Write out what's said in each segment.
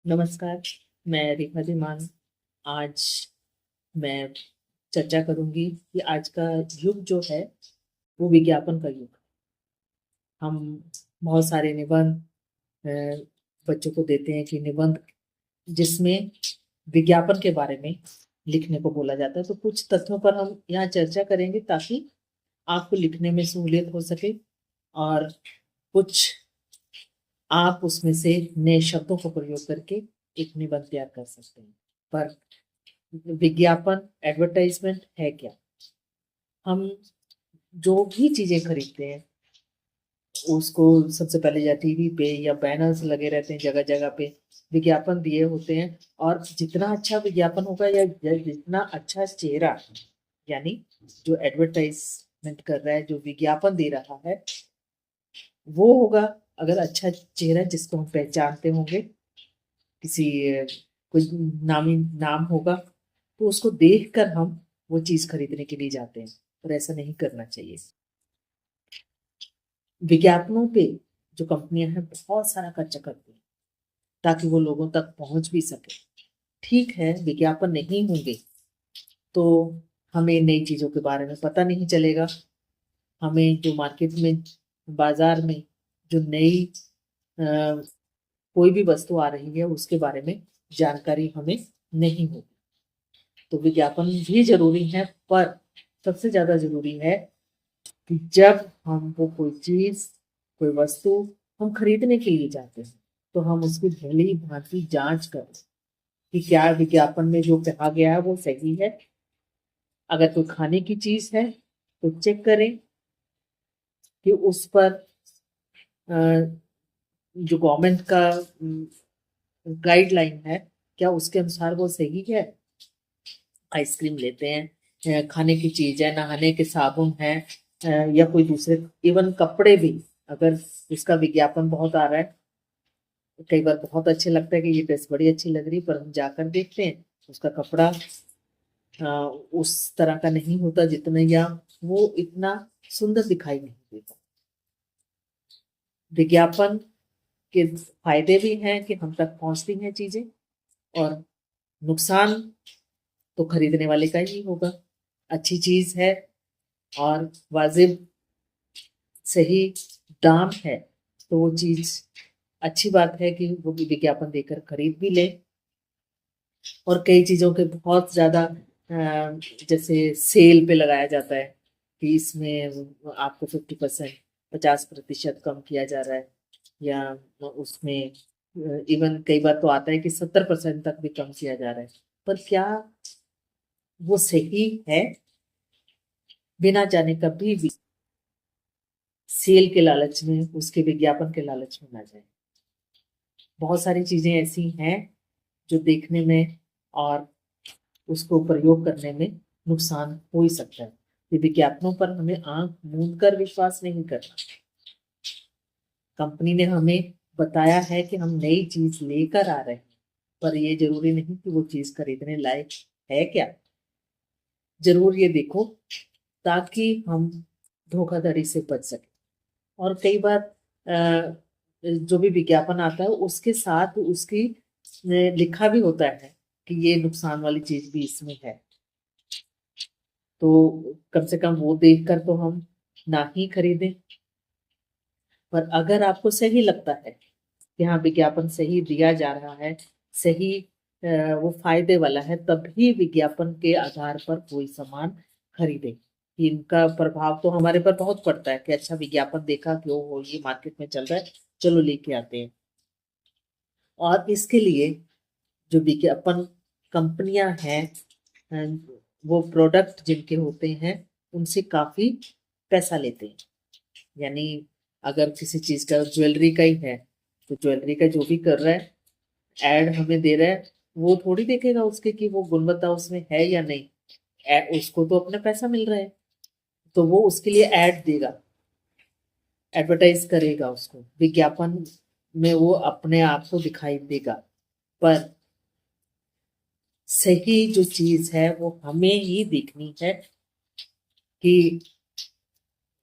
नमस्कार, मैं रेखा धीमान। आज मैं चर्चा करूंगी कि आज का युग जो है वो विज्ञापन का युग है। हम बहुत सारे निबंध अ, बच्चों को देते हैं कि निबंध जिसमें विज्ञापन के बारे में लिखने को बोला जाता है। तो कुछ तथ्यों पर हम यहाँ चर्चा करेंगे ताकि आपको लिखने में सहूलियत हो सके और कुछ आप उसमें से नए शब्दों को प्रयोग करके एक निबंध तैयार कर सकते हैं। पर विज्ञापन एडवर्टाइजमेंट है क्या? हम जो भी चीजें खरीदते हैं उसको सबसे पहले या टीवी पे या बैनर्स लगे रहते हैं, जगह जगह पे विज्ञापन दिए होते हैं। और जितना अच्छा विज्ञापन होगा या जितना अच्छा चेहरा, यानी जो एडवर्टाइजमेंट कर रहा है, जो विज्ञापन दे रहा है वो होगा। अगर अच्छा चेहरा जिसको हम पहचानते होंगे, किसी कोई नामी नाम होगा, तो उसको देखकर हम वो चीज खरीदने के लिए जाते हैं। और ऐसा नहीं करना चाहिए। विज्ञापनों पे जो कंपनियां हैं बहुत सारा खर्चा करती हैं ताकि वो लोगों तक पहुंच भी सके। ठीक है, विज्ञापन नहीं होंगे तो हमें नई चीजों के बारे में पता नहीं चलेगा। हमें जो मार्केट में, बाजार में जो नई कोई भी वस्तु आ रही है उसके बारे में जानकारी हमें नहीं होगी। तो विज्ञापन भी जरूरी है, पर सबसे ज्यादा जरूरी है कि जब हमको कोई चीज, कोई वस्तु हम खरीदने के लिए जाते हैं तो हम उसकी भली भांति जांच करें कि क्या विज्ञापन में जो कहा गया है वो सही है। अगर कोई खाने की चीज है तो चेक करें कि उस पर अ, जो गवर्नमेंट का गाइडलाइन है, क्या उसके अनुसार वो सही है। आइसक्रीम लेते हैं, खाने की चीज है, नहाने के साबुन है, या कोई दूसरे, इवन कपड़े भी। अगर उसका विज्ञापन बहुत आ रहा है, कई बार बहुत अच्छे लगता है कि ये ड्रेस बड़ी अच्छी लग रही है, पर हम जाकर देखते हैं उसका कपड़ा उस तरह का नहीं होता जितना, या वो इतना सुंदर दिखाई नहीं देता। विज्ञापन के फायदे भी हैं कि हम तक पहुंचती हैं चीजें, और नुकसान तो खरीदने वाले का ही होगा। अच्छी चीज है और वाजिब सही दाम है तो वो चीज अच्छी बात है कि वो भी विज्ञापन देकर खरीद भी ले। और कई चीजों के बहुत ज्यादा जैसे सेल पे लगाया जाता है कि इसमें आपको 50%, 50% कम किया जा रहा है, या उसमें इवन कई बार तो आता है कि 70% तक भी कम किया जा रहा है। पर क्या वो सही है? बिना जाने कभी भी सेल के लालच में, उसके विज्ञापन के लालच में ना जाए। बहुत सारी चीजें ऐसी हैं जो देखने में और उसको प्रयोग करने में नुकसान हो ही सकता है। ये विज्ञापनों पर हमें आंख मूंद कर विश्वास नहीं करना। कंपनी ने हमें बताया है कि हम नई चीज लेकर आ रहे हैं, पर ये जरूरी नहीं कि वो चीज खरीदने लायक है क्या। जरूर ये देखो ताकि हम धोखाधड़ी से बच सके। और कई बार जो भी विज्ञापन आता है उसके साथ उसकी लिखा भी होता है कि ये नुकसान वाली चीज भी इसमें है। तो कम से कम वो देखकर तो हम ना ही खरीदें। पर अगर आपको सही लगता है कि हाँ विज्ञापन सही दिया जा रहा है, सही वो फायदे वाला है, तभी विज्ञापन के आधार पर कोई सामान खरीदे। इनका प्रभाव तो हमारे पर बहुत पड़ता है कि अच्छा विज्ञापन देखा, क्यों हो, ये मार्केट में चल रहा है, चलो लेके आते हैं। और इसके लिए जो विज्ञापन कंपनियां हैं, वो प्रोडक्ट जिनके होते हैं उनसे काफी पैसा लेते हैं। यानी अगर किसी चीज का, ज्वेलरी का ही है, तो ज्वेलरी का जो भी कर रहा है, एड हमें दे रहा है, वो थोड़ी देखेगा उसके कि वो गुणवत्ता उसमें है या नहीं। उसको तो अपना पैसा मिल रहा है, तो वो उसके लिए एड देगा, एडवर्टाइज करेगा, उसको विज्ञापन में वो अपने आप को दिखाई देगा। पर सही जो चीज है वो हमें ही देखनी है कि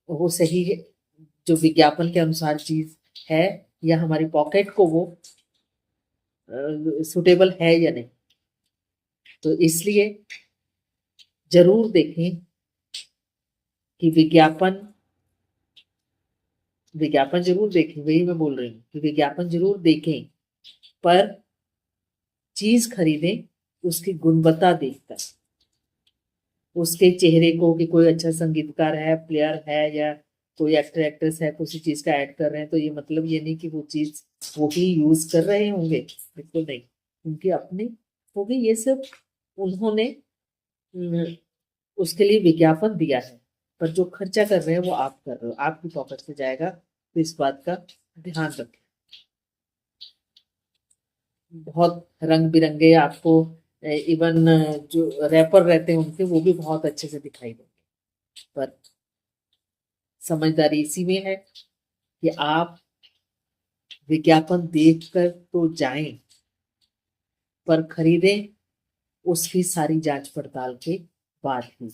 वो सही है, जो विज्ञापन के अनुसार चीज है, या हमारी पॉकेट को वो सुटेबल है या नहीं। तो इसलिए जरूर देखें कि विज्ञापन विज्ञापन जरूर देखें, वही मैं बोल रही हूँ कि विज्ञापन जरूर देखें, पर चीज खरीदें उसकी गुणवत्ता देखकर, उसके चेहरे को कि कोई अच्छा संगीतकार है, प्लेयर है, या कोई एक्टर एक्ट्रेस है, किसी चीज का ऐड कर रहे हैं, तो ये मतलब ये नहीं कि वो चीज वो ही यूज कर रहे होंगे, बिल्कुल नहीं। उनकी अपनी होगी, ये सब उन्होंने उसके लिए विज्ञापन दिया है, पर जो खर्चा कर रहे हैं वो आप कर रहे हो, आपकी पॉकेट से जाएगा, तो इस बात का ध्यान रखें। बहुत रंग बिरंगे आपको इवन जो रैपर रहते हैं उनके, वो भी बहुत अच्छे से दिखाई देंगे, पर समझदारी इसी में है कि आप विज्ञापन देखकर तो जाएं, पर खरीदें उसकी सारी जांच पड़ताल के बाद ही।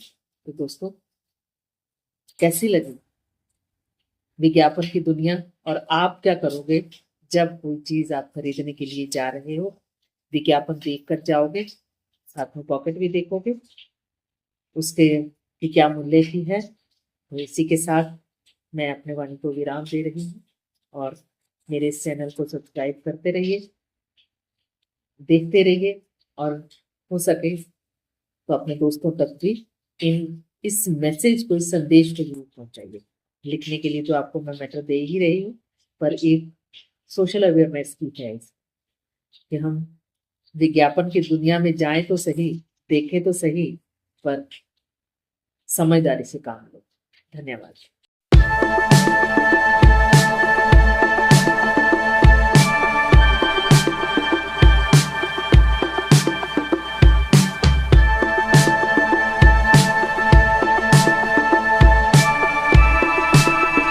तो दोस्तों, कैसी लगी विज्ञापन की दुनिया, और आप क्या करोगे जब कोई चीज आप खरीदने के लिए जा रहे हो? विज्ञापन देख कर जाओगे, साथ में पॉकेट भी देखोगे उसके कि क्या मूल्य की है। तो इसी के साथ मैं अपने वाणी को विराम दे रही हूँ, और मेरे इस चैनल को सब्सक्राइब करते रहिए, देखते रहिए, और हो सके तो अपने दोस्तों तक भी इस मैसेज को, इस संदेश को जरूर पहुंचाइए। लिखने के लिए तो आपको मैं मैटर दे ही रही हूँ, पर एक सोशल अवेयरनेस की है कि हम विज्ञापन की दुनिया में जाएं तो सही, देखें तो सही, पर समझदारी से काम लो। धन्यवाद।